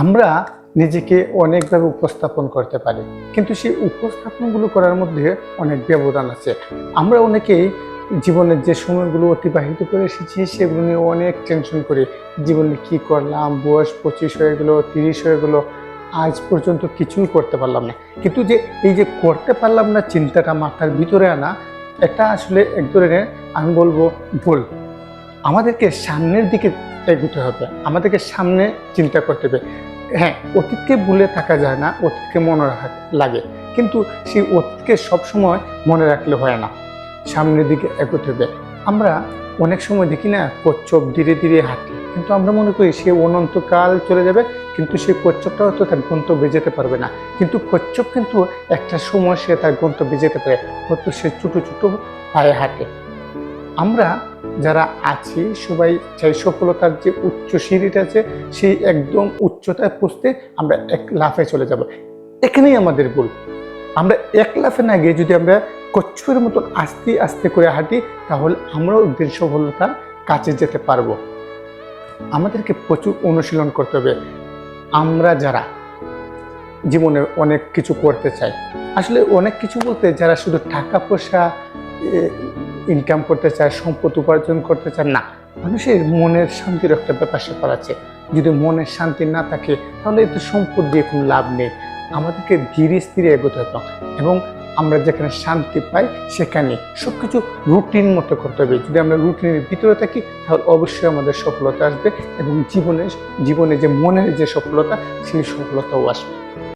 আমরা নিজেকে অনেকভাবে উপস্থাপন করতে পারি, কিন্তু সেই উপস্থাপনগুলো করার মধ্যে অনেক ব্যবধান আছে। আমরা অনেকেই জীবনের যে সময়গুলো অতিবাহিত করে এসেছি সেগুলো নিয়ে অনেক টেনশন করি। জীবনে কি করলাম, বয়স 25 হয়ে গেলো, 30 হয়ে গেলো, আজ পর্যন্ত কিছুই করতে পারলাম না। কিন্তু যে এই যে করতে পারলাম না চিন্তাটা মাথার ভিতরে আনা, এটা আসলে এক ধরনের, আমি বলবো, ভুল। আমাদেরকে সামনের দিকে এগোতে হবে, আমাদেরকে সামনে চিন্তা করতে হবে। হ্যাঁ, অতীতকে ভুলে থাকা যায় না, অতীতকে মনে লাগে, কিন্তু সেই অতীতকে সবসময় মনে রাখলে হয় না, সামনের দিকে এগোতে হবে। আমরা অনেক সময় দেখি না, কচ্ছপ ধীরে ধীরে হাঁটে, কিন্তু আমরা মনে করি সে অনন্তকাল চলে যাবে, কিন্তু সেই কচ্ছপটা হয়তো তার গন্তব্যে যেতে পারবে না। কিন্তু কচ্ছপ কিন্তু একটা সময় সে তার গন্তব্যে যেতে পারে, হয়তো সে ছোটো ছোটো পায়ে হাঁটে। আমরা যারা আছি সবাই চাই সফলতার যে উচ্চ সিঁড়িটা আছে সেই একদম উচ্চতায় পৌঁছতে আমরা এক লাফে চলে যাব। এখানেই আমাদের ভুল। আমরা এক লাফে না গিয়ে যদি আমরা কচ্ছপের মতন আস্তে আস্তে করে হাঁটি, তাহলে আমরাও একদিন সফলতার কাছে যেতে পারবো। আমাদেরকে প্রচুর অনুশীলন করতে হবে। আমরা যারা জীবনে অনেক কিছু করতে চাই, আসলে অনেক কিছু বলতে যারা শুধু টাকা পয়সা ইনকাম করতে চায়, সম্পদ উপার্জন করতে চায় না, মানুষের মনের শান্তির একটা ব্যাপার স্যাপার আছে। যদি মনের শান্তি না থাকে তাহলে এত সম্পদ দিয়ে কোনো লাভ নেই। আমাদেরকে ধীরে স্থিরে এগোতে হবে, এবং আমরা যেখানে শান্তি পাই সেখানে সব কিছু রুটিন মতো করতে হবে। যদি আমরা রুটিনের ভিতরে থাকি তাহলে অবশ্যই আমাদের সফলতা আসবে, এবং জীবনে যে মনের যে সফলতা সেই সফলতাও আসবে।